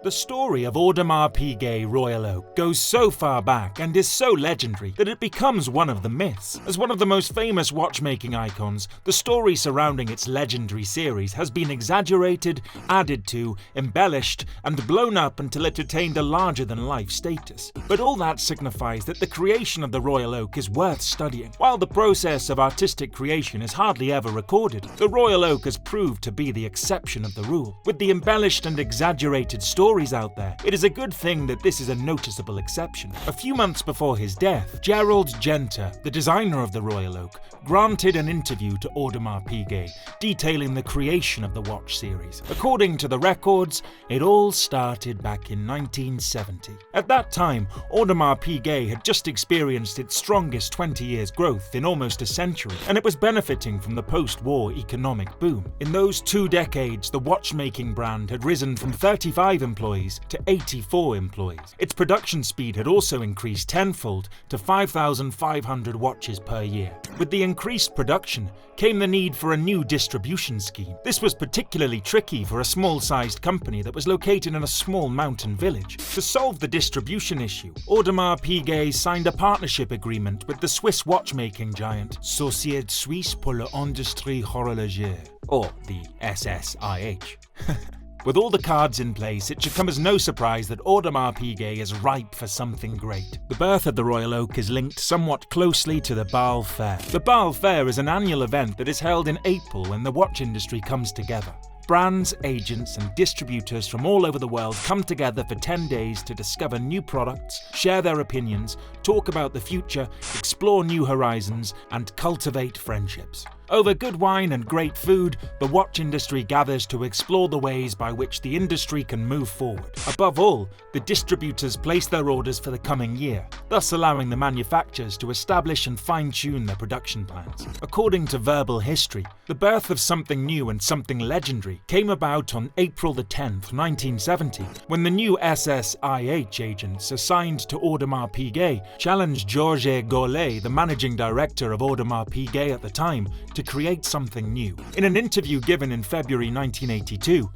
The story of Audemars Piguet Royal Oak goes so far back and is so legendary that it becomes one of the myths. As one of the most famous watchmaking icons, the story surrounding its legendary series has been exaggerated, added to, embellished, and blown up until it attained a larger-than-life status. But all that signifies that the creation of the Royal Oak is worth studying. While the process of artistic creation is hardly ever recorded, the Royal Oak has proved to be the exception of the rule. With the embellished and exaggerated stories out there, it is a good thing that this is a noticeable exception. A few months before his death, Gerald, Genta, the designer of the Royal Oak, granted an interview to Audemars Piguet, detailing the creation of the watch series. According to the records, it all started back in 1970. At that time, Audemars Piguet had just experienced its strongest 20 years growth in almost a century, and it was benefiting from the post-war economic boom. In those 2 decades, the watchmaking brand had risen from 35 employees to 84 employees. Its production speed had also increased tenfold to 5,500 watches per year. With the increased production came the need for a new distribution scheme. This was particularly tricky for a small-sized company that was located in a small mountain village. To solve the distribution issue, Audemars Piguet signed a partnership agreement with the Swiss watchmaking giant Société Suisse pour l'Industrie Horlogère, or the SSIH. With all the cards in place, it should come as no surprise that Audemars Piguet is ripe for something great. The birth of the Royal Oak is linked somewhat closely to the Bal Fair. The Bal Fair is an annual event that is held in April when the watch industry comes together. Brands, agents, and distributors from all over the world come together for 10 days to discover new products, share their opinions, talk about the future, explore new horizons, and cultivate friendships. Over good wine and great food, the watch industry gathers to explore the ways by which the industry can move forward. Above all, the distributors place their orders for the coming year, thus allowing the manufacturers to establish and fine-tune their production plans. According to verbal history, the birth of something new and something legendary came about on April the 10th, 1970, when the new SSIH agents assigned to Audemars Piguet challenged Golay, the managing director of Audemars Piguet at the time, to create something new. In an interview given in February 1982,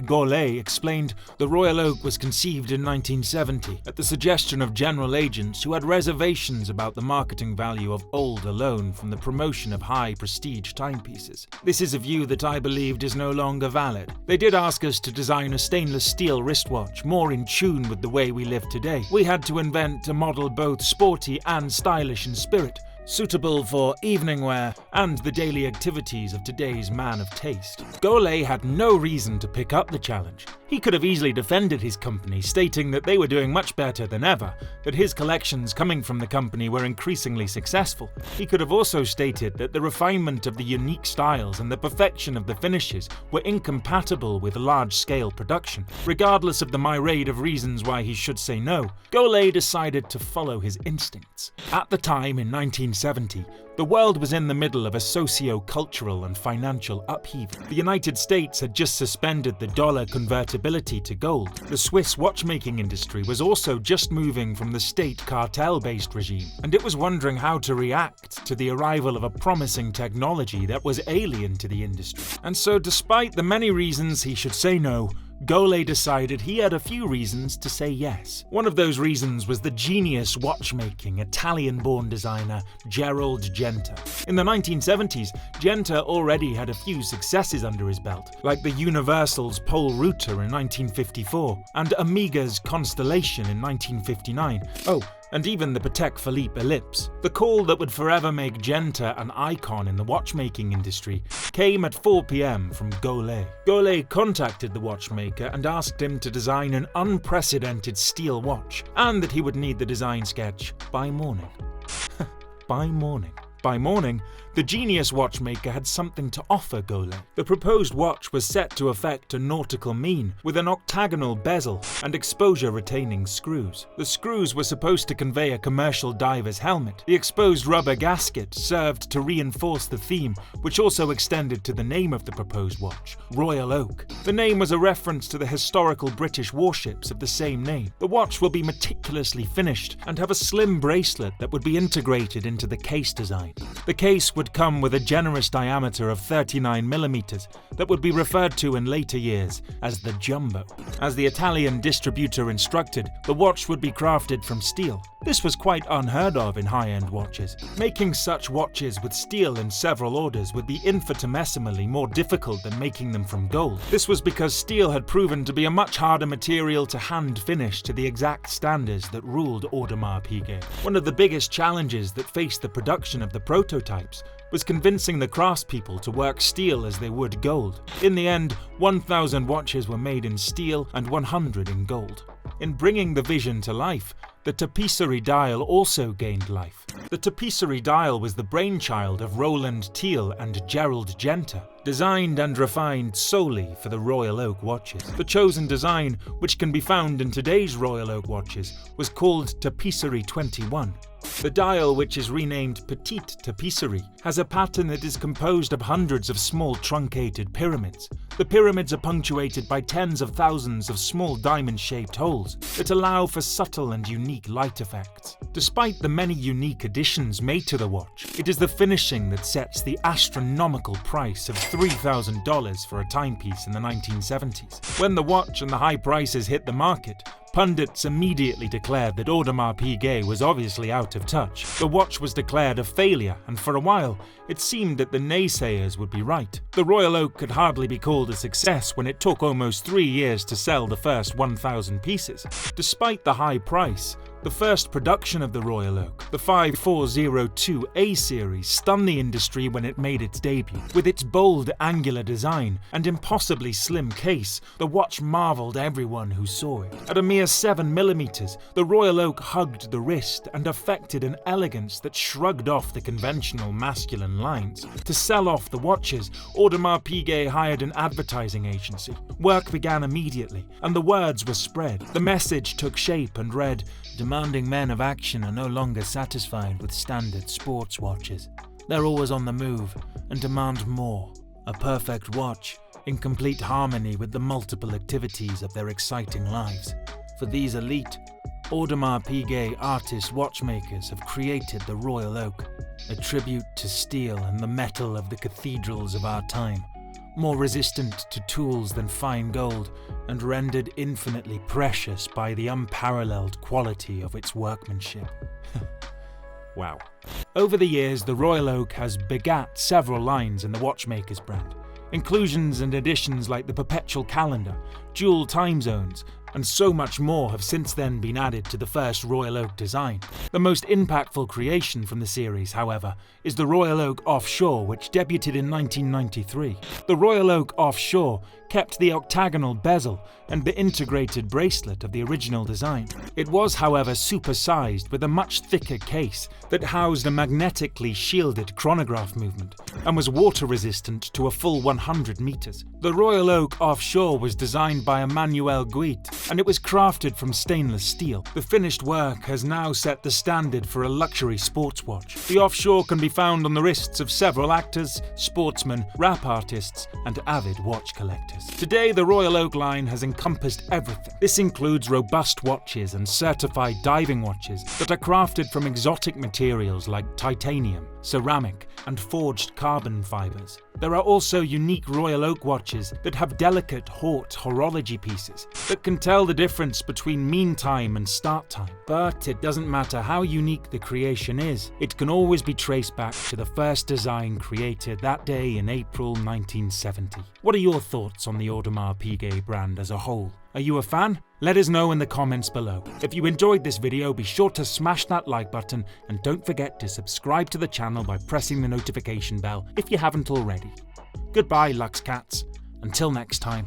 Golay explained the Royal Oak was conceived in 1970 at the suggestion of general agents who had reservations about the marketing value of old alone from the promotion of high prestige timepieces. This is a view that I believed is no longer valid. They did ask us to design a stainless steel wristwatch more in tune with the way we live today. We had to invent a model both sporty and stylish in spirit, suitable for evening wear and the daily activities of today's man of taste. Golay had no reason to pick up the challenge. He could have easily defended his company, stating that they were doing much better than ever, that his collections coming from the company were increasingly successful. He could have also stated that the refinement of the unique styles and the perfection of the finishes were incompatible with large-scale production. Regardless of the myriad of reasons why he should say no, Golay decided to follow his instincts. At the time, in 1970, the world was in the middle of a socio-cultural and financial upheaval. The United States had just suspended the dollar convertibility to gold. The Swiss watchmaking industry was also just moving from the state cartel-based regime, and it was wondering how to react to the arrival of a promising technology that was alien to the industry. And so, despite the many reasons he should say no, Golay decided he had a few reasons to say yes. One of those reasons was the genius watchmaking Italian-born designer Gerald Genta. In the 1970s, Genta already had a few successes under his belt, like the Universal's Pole Router in 1954 and Amiga's Constellation in 1959. And even the Patek Philippe Ellipse. The call that would forever make Genta an icon in the watchmaking industry came at 4 p.m. from Golay. Golay contacted the watchmaker and asked him to design an unprecedented steel watch, and that he would need the design sketch by morning. By morning, the genius watchmaker had something to offer Golay. The proposed watch was set to affect a nautical mean, with an octagonal bezel and exposure-retaining screws. The screws were supposed to convey a commercial diver's helmet. The exposed rubber gasket served to reinforce the theme, which also extended to the name of the proposed watch, Royal Oak. The name was a reference to the historical British warships of the same name. The watch will be meticulously finished and have a slim bracelet that would be integrated into the case design. The case would come with a generous diameter of 39mm that would be referred to in later years as the Jumbo. As the Italian distributor instructed, the watch would be crafted from steel. This was quite unheard of in high-end watches. Making such watches with steel in several orders would be infinitesimally more difficult than making them from gold. This was because steel had proven to be a much harder material to hand finish to the exact standards that ruled Audemars Piguet. One of the biggest challenges that faced the production of the prototypes was convincing the craftspeople to work steel as they would gold. In the end, 1,000 watches were made in steel and 100 in gold. In bringing the vision to life, the Tapisserie dial also gained life. The Tapisserie dial was the brainchild of Roland Thiel and Gerald Genta, designed and refined solely for the Royal Oak watches. The chosen design, which can be found in today's Royal Oak watches, was called Tapisserie 21. The dial, which is renamed Petite Tapisserie, has a pattern that is composed of hundreds of small truncated pyramids. The pyramids are punctuated by tens of thousands of small diamond-shaped holes that allow for subtle and unique light effects. Despite the many unique additions made to the watch, it is the finishing that sets the astronomical price of $3,000 for a timepiece in the 1970s. When the watch and the high prices hit the market, pundits immediately declared that Audemars Piguet was obviously out of touch. The watch was declared a failure, and for a while, it seemed that the naysayers would be right. The Royal Oak could hardly be called a success when it took almost 3 years to sell the first 1,000 pieces. Despite the high price, the first production of the Royal Oak, the 5402A series, stunned the industry when it made its debut. With its bold, angular design and impossibly slim case, the watch marvelled everyone who saw it. At a mere 7mm, the Royal Oak hugged the wrist and affected an elegance that shrugged off the conventional masculine lines. To sell off the watches, Audemars Piguet hired an advertising agency. Work began immediately, and the words were spread. The message took shape and read, "Demanding men of action are no longer satisfied with standard sports watches. They're always on the move and demand more. A perfect watch in complete harmony with the multiple activities of their exciting lives. For these elite, Audemars Piguet artist watchmakers have created the Royal Oak, a tribute to steel and the metal of the cathedrals of our time. More resistant to tools than fine gold, and rendered infinitely precious by the unparalleled quality of its workmanship." Wow. Over the years, the Royal Oak has begat several lines in the watchmaker's brand. Inclusions and additions like the perpetual calendar, dual time zones, and so much more have since then been added to the first Royal Oak design. The most impactful creation from the series, however, is the Royal Oak Offshore, which debuted in 1993. The Royal Oak Offshore kept the octagonal bezel and the integrated bracelet of the original design. It was, however, supersized with a much thicker case that housed a magnetically shielded chronograph movement and was water resistant to a full 100 meters. The Royal Oak Offshore was designed by Emmanuel Guit, and it was crafted from stainless steel. The finished work has now set the standard for a luxury sports watch. The Offshore can be found on the wrists of several actors, sportsmen, rap artists, and avid watch collectors. Today, the Royal Oak line has encompassed everything. This includes robust watches and certified diving watches that are crafted from exotic materials like titanium, ceramic, and forged carbon fibers. There are also unique Royal Oak watches that have delicate haute horology pieces that can tell the difference between mean time and start time. But it doesn't matter how unique the creation is, it can always be traced back to the first design created that day in April 1970. What are your thoughts on the Audemars Piguet brand as a whole? Are you a fan? Let us know in the comments below. If you enjoyed this video, be sure to smash that like button and don't forget to subscribe to the channel by pressing the notification bell if you haven't already. Goodbye, Lux Cats. Until next time.